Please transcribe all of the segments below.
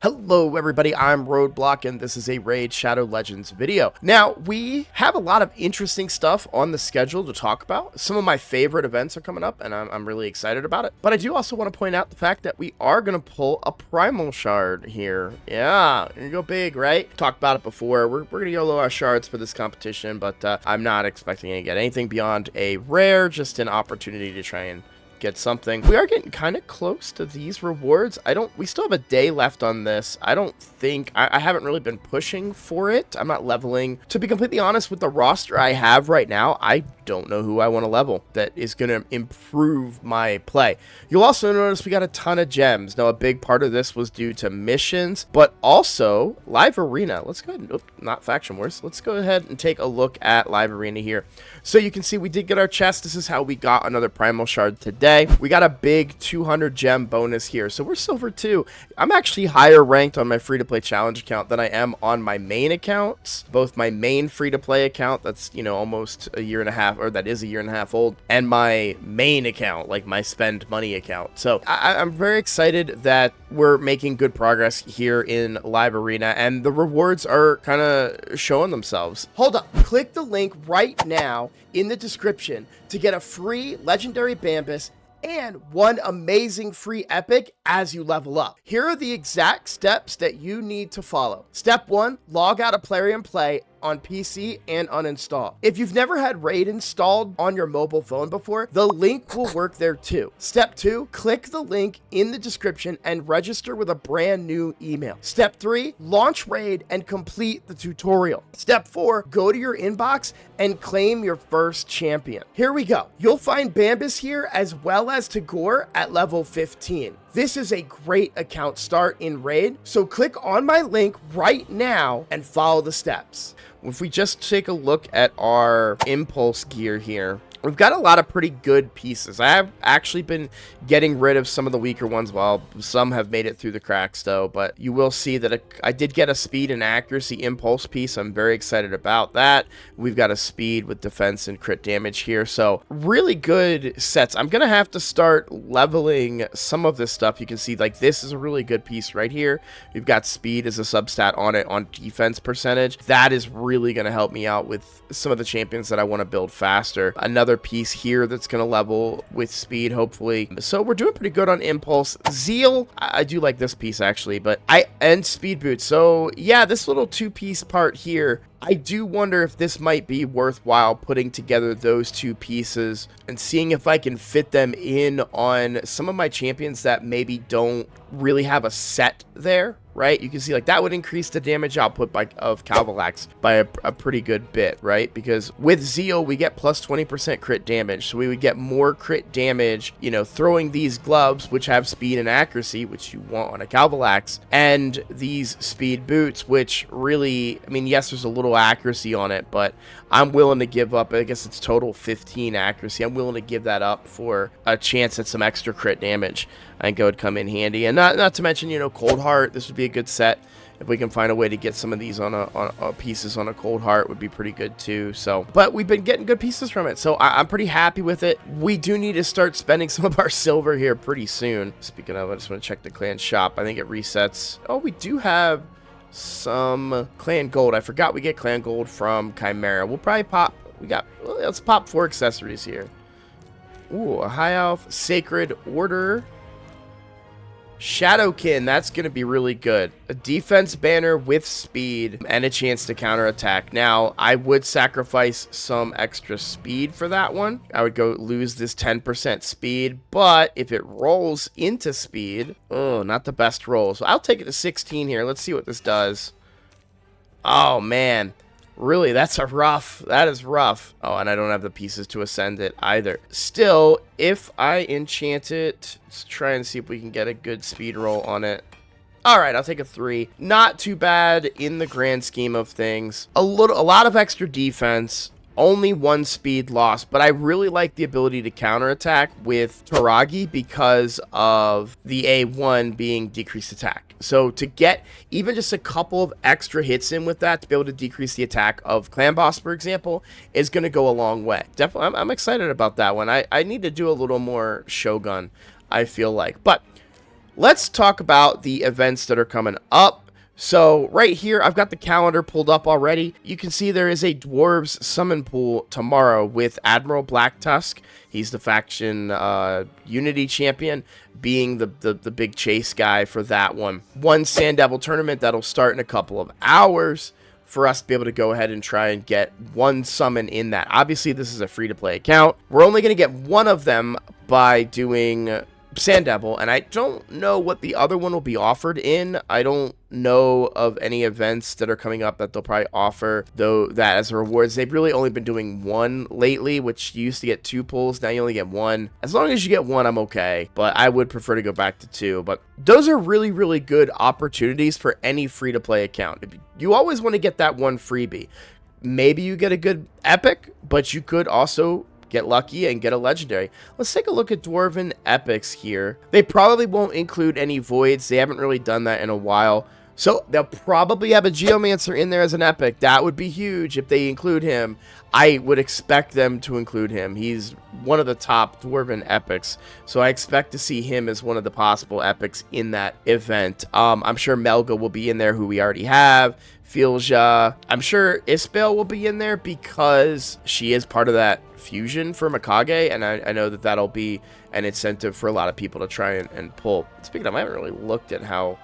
Hello everybody, I'm Roadblock and this is a Raid Shadow Legends video. Now, we have a lot of interesting stuff on the schedule to talk about. Some of my favorite events are coming up and I'm really excited about it. But I do also want to point out the fact that we are going to pull a Primal Shard here. Yeah, you go big, right? Talked about it before. We're going to YOLO our shards for this competition, but I'm not expecting to get anything beyond a rare, just an opportunity to try and get something. We are getting kind of close to these rewards. We still have a day left on this. I don't think, I haven't really been pushing for it. I'm not leveling. To be completely honest, with the roster I have right now, I don't know who I want to level that is going to improve my play. You'll also notice we got a ton of gems. Now, a big part of this was due to missions, but also live arena. Let's go ahead and, not faction wars. Let's go ahead and take a look at live arena here. So you can see we did get our chest. This is how we got another Primal Shard today. We got a big 200 gem bonus here. So we're silver 2. I'm actually higher ranked on my free-to-play challenge account than I am on my main accounts. Both my main free-to-play account, that's, you know, almost a year and a half, or that is a year and a half old, and my main account, like my spend money account. So I'm very excited that we're making good progress here in live arena, and the rewards are kind of showing themselves. Hold up, click the link right now in the description to get a free legendary Bambus and one amazing free epic as you level up. Here are the exact steps that you need to follow. Step 1, log out of Plarium Play on PC and uninstall. If you've never had Raid installed on your mobile phone before, the link will work there too. Step 2, click the link in the description and register with a brand new email. Step 3, launch Raid and complete the tutorial. Step 4, go to your inbox and claim your first champion. Here we go. You'll find Bambus here as well as Tagoar at level 15. This is a great account start in Raid, so click on my link right now and follow the steps. If we just take a look at our impulse gear here, we've got a lot of pretty good pieces. I have actually been getting rid of some of the weaker ones, while some have made it through the cracks though, but you will see that I did get a speed and accuracy impulse piece. I'm very excited about that. We've got a speed with defense and crit damage here, so really good sets. I'm gonna have to start leveling some of this stuff. You can see like this is a really good piece right here. We've got speed as a substat on it on defense percentage. That is really gonna help me out with some of the champions that I want to build faster. Another piece here that's going to level with speed, hopefully. So we're doing pretty good on impulse. Zeal, I do like this piece actually, but and speed boots. So yeah, this little 2-piece part here, I do wonder if this might be worthwhile putting together those 2 pieces and seeing if I can fit them in on some of my champions that maybe don't really have a set there, right? You can see like that would increase the damage output of Calvalax by a pretty good bit, right? Because with Zeal, we get plus 20% crit damage. So we would get more crit damage, you know, throwing these gloves, which have speed and accuracy, which you want on a Calvalax, and these speed boots, which really, I mean, yes, there's a little accuracy on it, but I'm willing to give up, I guess it's total 15 accuracy. I'm willing to give that up for a chance at some extra crit damage. I think it would come in handy. And not to mention, you know, Cold Heart, this would be a good set. If we can find a way to get some of these on a pieces on a Cold Heart would be pretty good too. So, but we've been getting good pieces from it, so I'm pretty happy with it. We do need to start spending some of our silver here pretty soon. Speaking of, I just want to check the clan shop. I think it resets. Oh, we do have some clan gold. I forgot we get clan gold from Chimera. We'll probably pop. Let's pop 4 accessories here. Ooh, a high elf, sacred order, Shadowkin, that's going to be really good. A defense banner with speed and a chance to counterattack. Now, I would sacrifice some extra speed for that one. I would go lose this 10% speed, but if it rolls into speed, oh, not the best roll. So I'll take it to 16 here. Let's see what this does. Oh, man. Really, that is rough. Oh, and I don't have the pieces to ascend it either. Still, if I enchant it, let's try and see if we can get a good speed roll on it. All right, I'll take a 3. Not too bad in the grand scheme of things. A lot of extra defense. Only 1 speed loss, but I really like the ability to counterattack with Taragi because of the A1 being decreased attack. So to get even just a couple of extra hits in with that to be able to decrease the attack of Clan Boss, for example, is going to go a long way. Definitely, I'm excited about that one. I need to do a little more Shogun, I feel like. But let's talk about the events that are coming up. So right here, I've got the calendar pulled up already. You can see there is a Dwarves summon pool tomorrow with Admiral Blacktusk. He's the faction Unity champion, being the big chase guy for that one. One Sand Devil tournament that'll start in a couple of hours for us to be able to go ahead and try and get one summon in that. Obviously, this is a free-to-play account. We're only going to get one of them by doing Sand Devil, and I don't know what the other one will be offered in. I don't know of any events that are coming up that they'll probably offer though that as rewards. They've really only been doing one lately, which you used to get 2 pulls. Now you only get 1. As long as you get 1, I'm okay, but I would prefer to go back to 2. But those are really, really good opportunities for any free-to-play account. You always want to get that one freebie. Maybe you get a good epic, but you could also get lucky and get a legendary. Let's take a look at Dwarven epics here. They probably won't include any voids. They haven't really done that in a while. So they'll probably have a Geomancer in there as an epic. That would be huge if they include him. I would expect them to include him. He's one of the top Dwarven epics. So I expect to see him as one of the possible epics in that event. I'm sure Melga will be in there, who we already have. Filja. I'm sure Isbale will be in there because she is part of that fusion for Mikage, and I know that that'll be an incentive for a lot of people to try and pull. Speaking of, I haven't really looked at how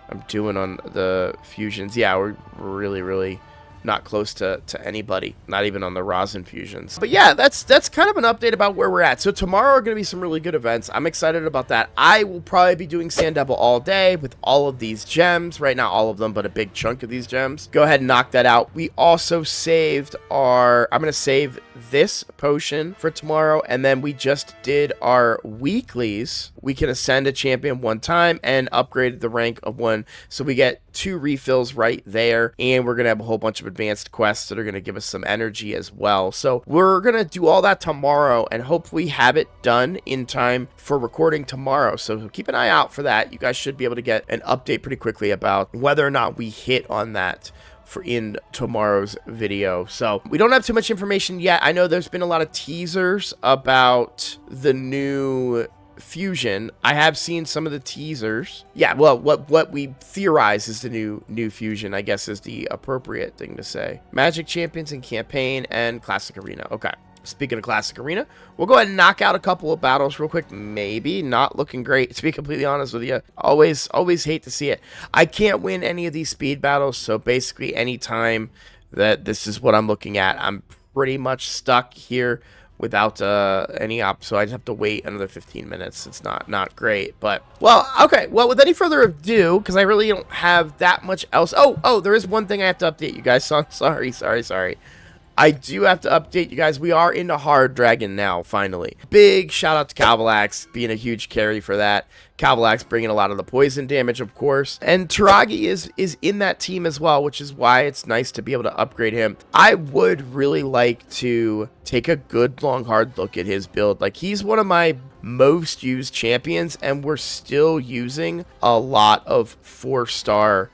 I'm doing on the fusions. Yeah, we're really, really not close to anybody, not even on the rosin fusions. But yeah, that's kind of an update about where we're at. So tomorrow are going to be some really good events. I'm excited about that. I will probably be doing Sand Devil all day with all of these gems. Right now, all of them, but a big chunk of these gems. Go ahead and knock that out. We also saved I'm going to save this potion for tomorrow, and then we just did our weeklies. We can ascend a champion 1 time and upgrade the rank of 1, so we get 2 refills right there, and we're gonna have a whole bunch of advanced quests that are gonna give us some energy as well. So we're gonna do all that tomorrow and hopefully have it done in time for recording tomorrow. So keep an eye out for that. You guys should be able to get an update pretty quickly about whether or not we hit on that for in tomorrow's video. So we don't have too much information yet. I know there's been a lot of teasers about the new fusion. I have seen some of the teasers. Yeah, well, what we theorize is the new fusion, I guess, is the appropriate thing to say. Magic Champions in Campaign and Classic Arena. Okay. Speaking of Classic Arena, we'll go ahead and knock out a couple of battles real quick. Maybe not looking great, to be completely honest with you. Always hate to see it. I can't win any of these speed battles, so basically any time that this is what I'm looking at, I'm pretty much stuck here without any op, so I'd have to wait another 15 minutes. It's not great, but well, okay. Well, with any further ado, because I really don't have that much else. Oh, there is one thing I have to update you guys. So sorry. I do have to update you guys. We are into Hard Dragon now, finally. Big shout out to Calvalax being a huge carry for that. Calvalax bringing a lot of the poison damage, of course. And Taragi is in that team as well, which is why it's nice to be able to upgrade him. I would really like to take a good, long, hard look at his build. Like, he's one of my most used champions, and we're still using a lot of 4-star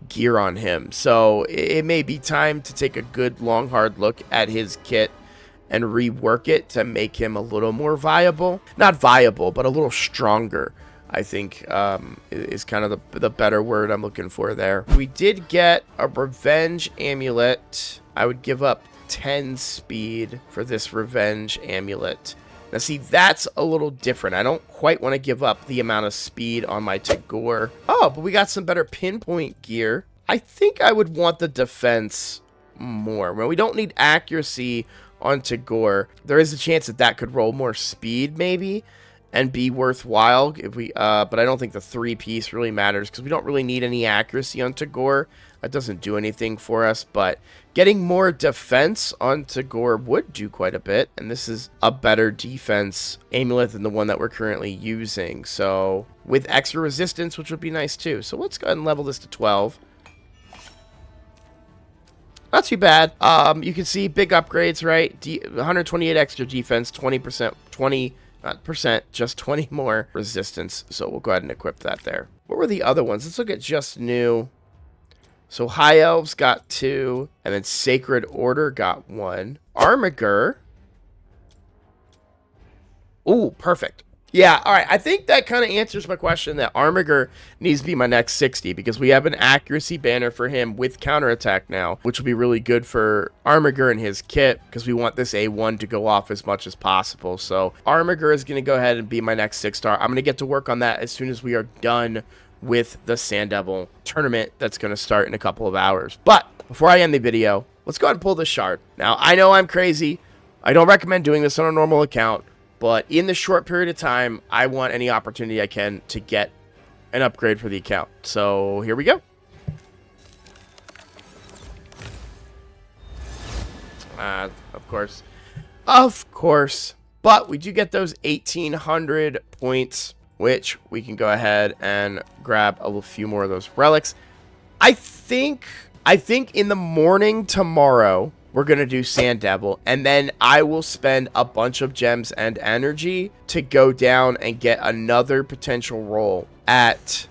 gear on him, so it may be time to take a good long hard look at his kit and rework it to make him a little more viable. Not viable, but a little stronger, I think, is kind of the better word I'm looking for there. We did get a revenge amulet. I would give up 10 speed for this revenge amulet. Now, see, that's a little different. I don't quite want to give up the amount of speed on my Tagoar. Oh, but we got some better pinpoint gear. I think I would want the defense more. Well, we don't need accuracy on Tagoar. There is a chance that that could roll more speed, maybe, and be worthwhile if we. But I don't think the 3-piece really matters because we don't really need any accuracy on Tagoar. That doesn't do anything for us, but getting more defense on Tagoar would do quite a bit, and this is a better defense amulet than the one that we're currently using, so with extra resistance, which would be nice too. So let's go ahead and level this to 12. Not too bad. You can see big upgrades, right? 128 extra defense, 20%, 20 not percent, just 20 more resistance, so we'll go ahead and equip that there. What were the other ones? Let's look at just new. So High Elves got 2, and then Sacred Order got 1. Armiger. Ooh, perfect. Yeah, all right. I think that kind of answers my question that Armiger needs to be my next 60 because we have an accuracy banner for him with counterattack now, which will be really good for Armiger and his kit because we want this A1 to go off as much as possible. So Armiger is going to go ahead and be my next 6-star. I'm going to get to work on that as soon as we are done with the Sand Devil tournament that's going to start in a couple of hours. But before I end the video, let's go ahead and pull this shard. Now, I know I'm crazy. I don't recommend doing this on a normal account. But in the short period of time, I want any opportunity I can to get an upgrade for the account. So here we go. Of course. Of course. But we do get those 1,800 points, which we can go ahead and grab a few more of those relics. I think in the morning tomorrow, we're going to do Sand Devil, and then I will spend a bunch of gems and energy to go down and get another potential roll at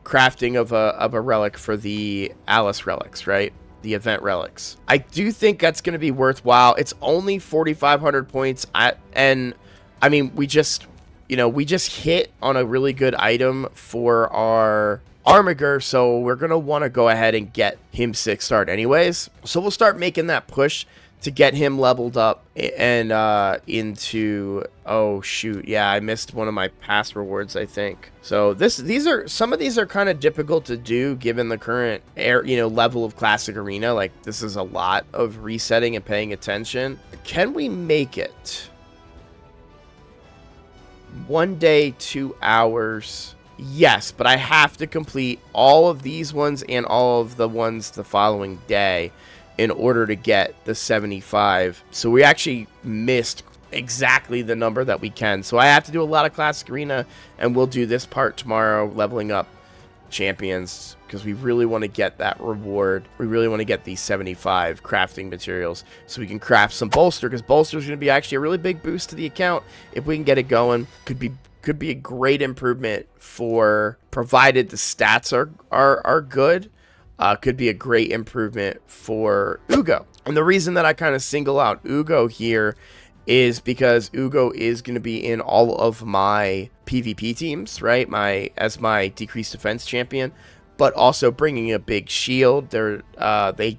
crafting of a relic for the Alice relics, right? The event relics. I do think that's going to be worthwhile. It's only 4,500 points, and I mean, we just hit on a really good item for our Armiger, so we're going to want to go ahead and get him 6-starred anyways. So we'll start making that push to get him leveled up and into... Oh, shoot. Yeah, I missed one of my past rewards, I think. So some of these are kind of difficult to do given the current level of Classic Arena. Like, this is a lot of resetting and paying attention. Can we make it 1 day, 2 hours? Yes, but I have to complete all of these ones and all of the ones the following day in order to get the 75. So we actually missed exactly the number that we can. So I have to do a lot of Classic Arena, and we'll do this part tomorrow, leveling up champions, because we really want to get that reward. We really want to get these 75 crafting materials so we can craft some bolster, because bolster is going to be actually a really big boost to the account if we can get it going. Could be a great improvement for, provided the stats are good, could be a great improvement for Ugo. And the reason that I kind of single out Ugo here is because Ugo is going to be in all of my PvP teams, right? As my decreased defense champion, but also bringing a big shield. Ugo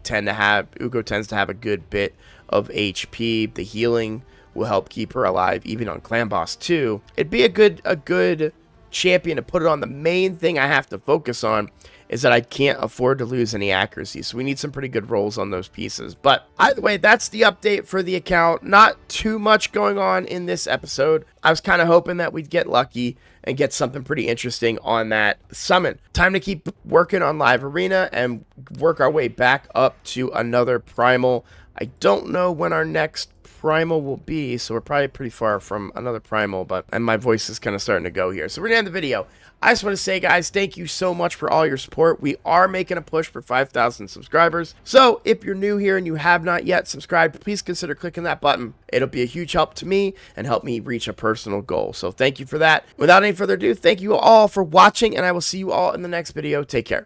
tends to have a good bit of HP. The healing will help keep her alive even on Clan Boss 2. It'd be a good champion to put it on. The main thing I have to focus on is that I can't afford to lose any accuracy, so we need some pretty good rolls on those pieces. But either way, that's the update for the account. Not too much going on in this episode. I was kind of hoping that we'd get lucky and get something pretty interesting on that summon. Time to keep working on Live Arena and work our way back up to another Primal. I don't know when our next Primal will be, so we're probably pretty far from another Primal, and my voice is kind of starting to go here. So we're gonna end the video. I just want to say, guys, thank you so much for all your support. We are making a push for 5,000 subscribers. So if you're new here and you have not yet subscribed, please consider clicking that button. It'll be a huge help to me and help me reach a personal goal. So thank you for that. Without any further ado, thank you all for watching, and I will see you all in the next video. Take care.